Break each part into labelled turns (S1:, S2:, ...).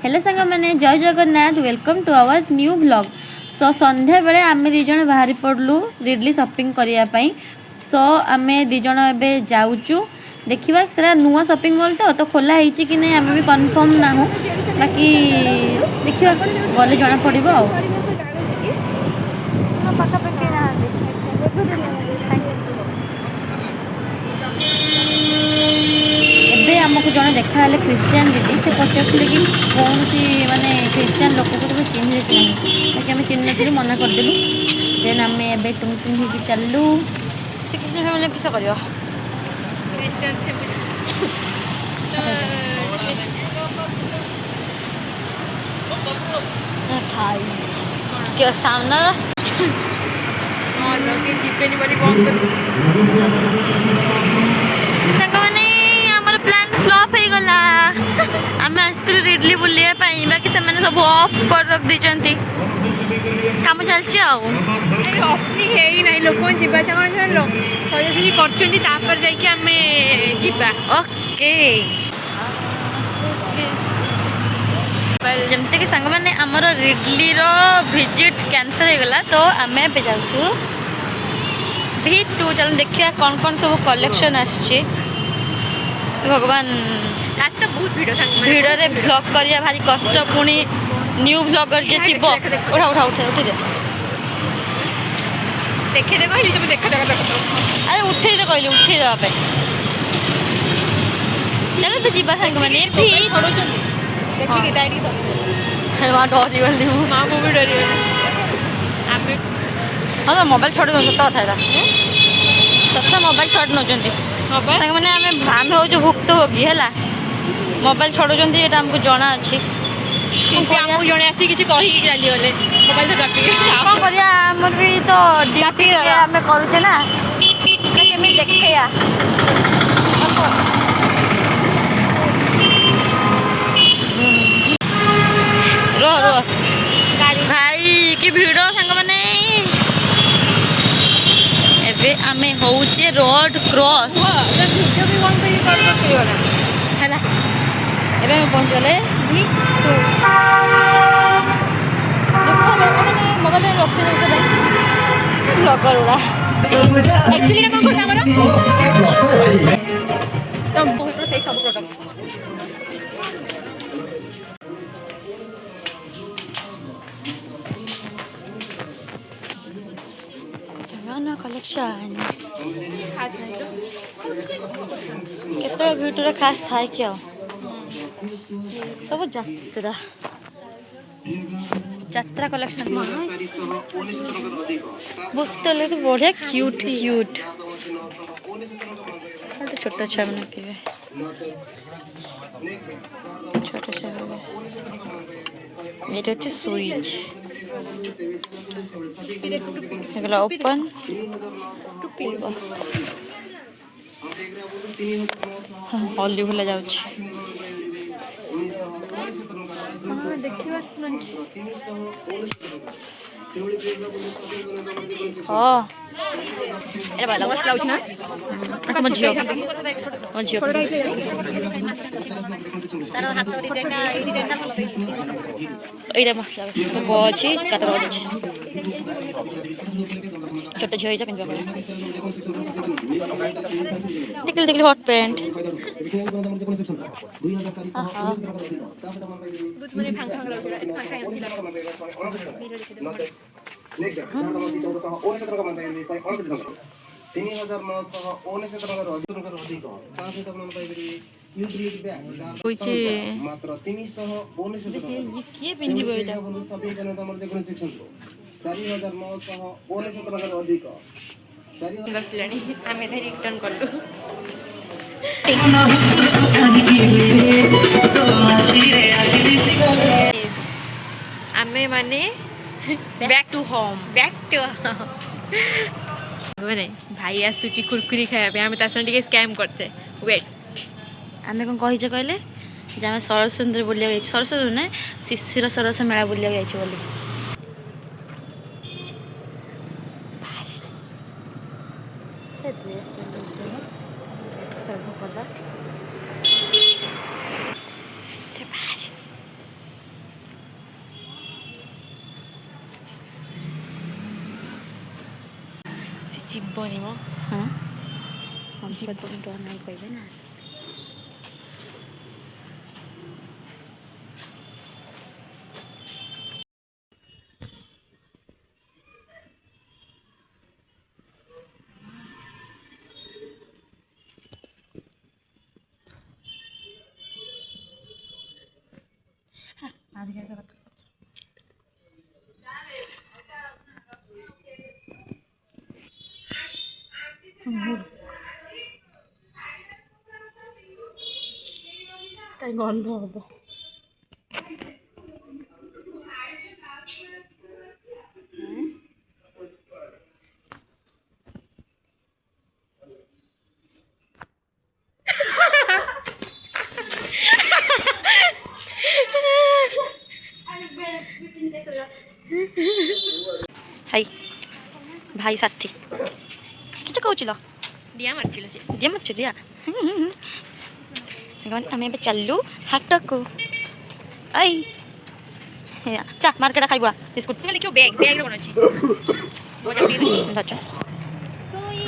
S1: Hello सांग मैंने जय Jagannath welcome to our new blog. So संध्या बेले आम दीज बाहरी पड़लु रिडली शॉपिंग करने। सो आम दीज एवं जाऊँ देखा से नुआ शॉपिंग मॉल तो खोला है कि नहीं आम भी कन्फर्म ना हूँ बाकी देखा गले जना पड़ो एबे आमको जड़े देखा क्रिश्चियन दीदी से पचारे कि कौन सी माने क्रिश्चियन लोक को तो चिन्ह बाकी आम चिन्ह नी मना करदेलु। देन आम ए टुंग टुंग हो चलू से क्रिश्चियन फैमिली किस कर सामना आमर प्लान फ्लॉप हो गला। आम आसलु रिडली बुलाया बाकी से सब ऑफ कर रख दी काम चलती ओके जमती कि सांग मैंने आमर रिडली विजिट कैंसल हो गला तो आम ए जाऊँ V2 चल देखिए कौन कौन सब कलेक्शन आसछि। भगवान
S2: रास्ता बहुत
S1: भिड़ रे ब्लॉग करिया भारी कष्ट पुणी न्यू ब्लॉगर जे थी उठा उठा उठे उठे दे
S2: देखे दे कहली तुम देख देख
S1: अरे उठे दे कहली उठे देवा पे चलो तो जीवा संग माने भी
S2: छोड़ो चंदी देखि के डायरी तो
S1: है वहां डरी गली
S2: मां को भी डरी आमे
S1: हां तो मोबाइल छोड़ दो तो था सत्ता मोबाइल छोड़ न जंदी
S2: मोबाइल
S1: संग माने आमे हो जो भुक्तभोगी हैला मोबाइल छोड़ जंदी एटा हमको जाना अछि
S2: किंतु हमको जणे आसी किछि कहि के चली गले मोबाइल तो काटी
S1: कौन करिया हमर भी तो ड्यूटी हमें करूचे ना केमी देखैया रो रो भाई की भिड़ सांग माने एबे आमे होउचे रोड क्रॉस
S2: वीडियो भी वन पे कर सकते हो
S1: हैला एबे हम पहुंच गले V2 देखो मैंने मोबाइल में रखते नहीं तो ब्लॉगर उड़ा
S2: एक्चुअली ना कौन करता हमारा
S1: तो बहुत सही सब प्रोडक्ट्स ना कलेक्शन केते भिटर खास थाए क्या सब यात्रा यात्रा कलेक्शन बोतल तो बढ़िया क्यूट क्यूट छोट छुआ मैंने पीवे छोट छुआ ये हूँ सुइच ओपन हल्दी भूला जाऊँ ये मसला अच्छी चार बजे छोट झील देखिए देखिए हट पैंट किए पिंजी बइटा
S2: बसलानी आमे धरी रिटर्न करलु आमे माने बैक टू होम माने भाई आसुची कुरकुरी खाया आमे ता संगे स्कैम करछे वेट
S1: आमे कोन कहिछ कहले जे आमे सरस सुंदर बोलिया गई सरस सुंदर ना शिशिर सरस मेला बोलिया गई बोली से ड्रेस
S2: ଯିବନି ମ
S1: हाँ डर नहीं कहबे ना कहीं गंध हम हाय भाई साथी किछ कहूचिलो
S2: डिया मारथिलो से
S1: जे मत दिया आम ए चलू हाट को आई चा मार्केट खाइबा बिस्कुट
S2: तुम लिखो बैग बैग रे कोन अछि ओ जा पी
S1: अच्छा
S2: कोई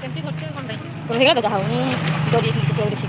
S2: केमती खर्च कोन भाई
S1: तो हेगा तो जाओ डोरी तो देखि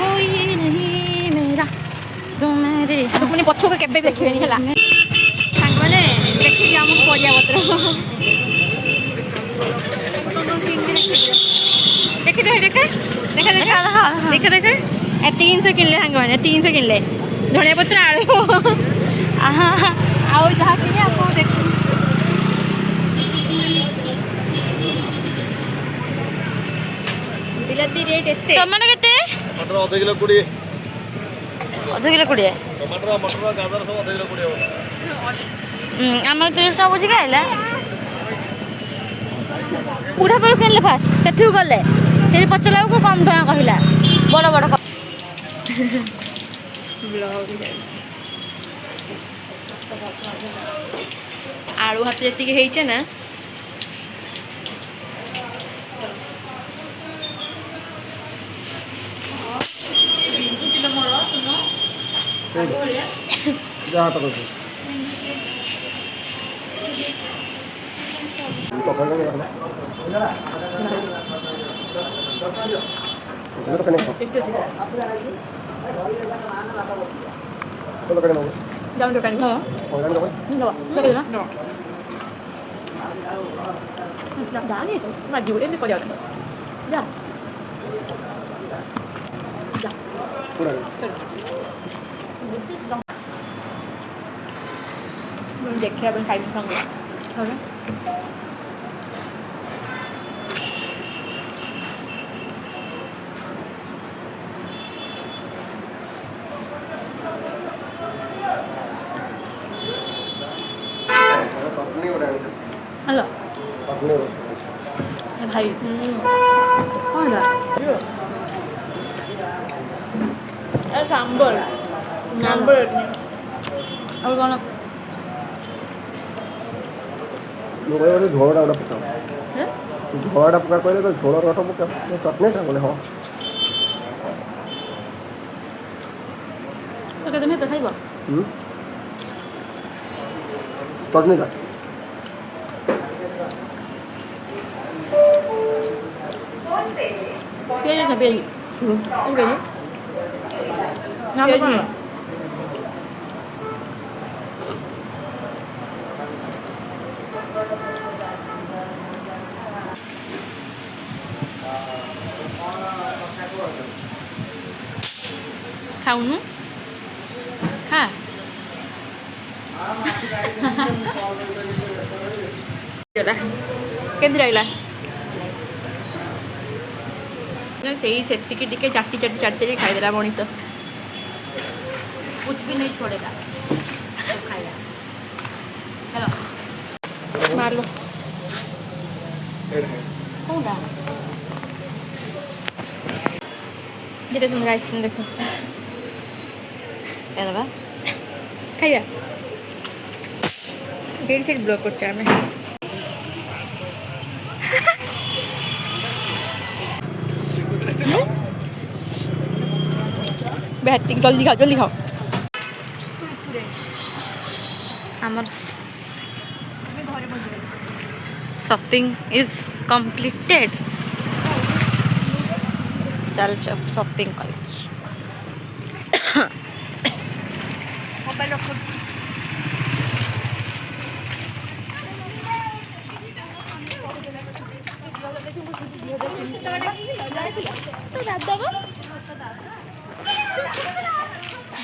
S1: कोई नहीं मेरा तुम्हारे
S2: पुनी पछो के केबे देखिबेनी हला सांग माने देखि जे हम परिया पत्र देखि दे देखा देखा देखा देखा देखा ए 300 किनले सांग माने 300 किनले धनिया पत्र आळू
S1: आहा
S2: आओ जहा किने आपको देखु बिलाती रेट एते
S1: टमाटर केते
S3: टमाटर आधा किलो 20
S1: आधा किलो 20
S3: टमाटर मटर गाजर सब आधा किलो 20
S1: आम 30 टा बुझी खाइला बुढ़ा पर किनले फास्ट सेठू गले से पचला को कम टका कहला बड़ बड़
S2: ब्लॉग आलू हाथ जी होइछे ना
S3: जा हाथ कर पकड़ के रखना इधर कने चलो कने
S2: जाऊं दुकान
S1: हाँ
S3: और कने
S1: लो चलो ना
S2: no đá đi mà dù đến đi coi giờ dạ dạ
S3: पूरा
S2: mình dệt theo bên phải bên phần thôi đó
S3: company बनाएंगे
S1: हेलो
S3: कंपनी
S1: भाई
S2: कौन है ये सांबर सांबर
S1: और कौन
S3: लोग ये झोड़ा उड़ा पकाओ
S2: हैं
S3: झोड़ा पका पहले तो झोड़ा रोटा पका चटनी का बोले हां
S1: तो कहते मैं तो खाइबा
S3: चटनी का
S1: cái này bia gì
S2: ăn cái gì
S1: ngon
S2: cái
S1: quá
S2: gì ଖାଉନୁ ଖା କେମିତି ଲାଗିଲା ସେଇ ସେତିକି ଟିକେ ଚାଟି ଚାଟି ଚାଟି ଚାଟି ଖାଇଦେଲା ମଣିଷ
S1: कुछ भी नहीं छोड़ेगा सब खाएगा हेलो
S2: ମାରିଲ
S1: कौनटा
S2: যেটা তোমরা আসছেন দেখো
S1: এরা বা
S2: খাইবা ডেড সাইড ব্লক করছে আমি बैठ जल्दी खाओ
S1: আমার शॉपिंग इज कंप्लीटेड चल शॉपिंग कर
S2: मोबाइल रख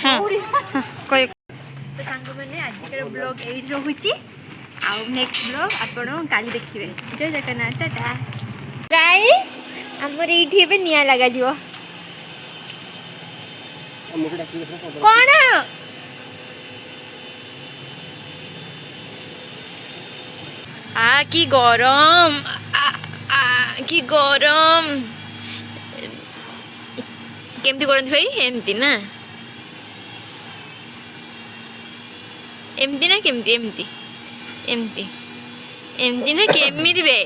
S1: हाँ कोई
S2: तो सांग मैंने आजिकार ब्लॉग ये रोचे आउ नेक्स्ट ब्लॉग आपण काली देखिए जय जगन्नाथ टाटा गाइस हमर एठी एबे निया लगा जीवो कौन की गरम की गरम केमती करती भाई एमती ना एमती ना केमती एमती एमती एमती ना केमिति बे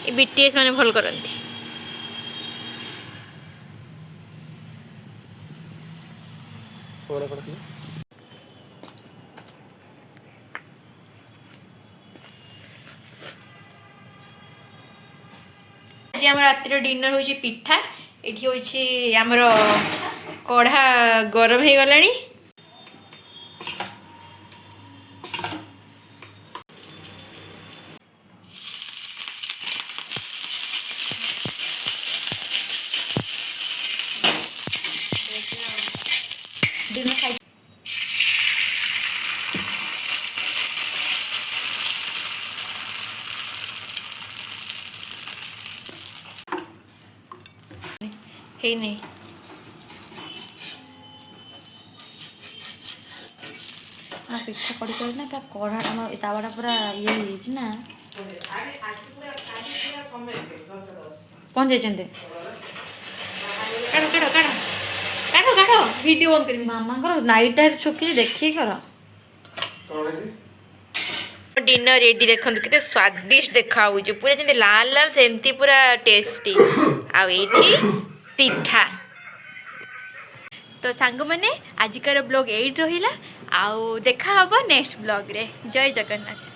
S2: ए बीटीएस माने भल करती आज आम रातिर डिनर हो पिठा ये हूँ आमर कढ़ा गरम हो गला है नहीं
S1: पिठा पड़ी कर ना पूरा कढ़ा तावाटा पूरा ये ना पहुँच जाइए
S2: काढ़ो काढ़ो काढ़ो काढ़ो काढ़ो वीडियो ऑन करी
S1: मामा नाइट टाइम छुकी देखिए कर
S2: डिनर रेडी देखो केते स्वादिष्ट देखा पूरा जमी लाल लाल सेमती पूरा टेस्टी आठी पिठा तो सांग मैंने आजिकार ब्लॉग यही रहा आउ देखा हम नेक्स्ट ब्लॉग रे जय जगन्नाथ।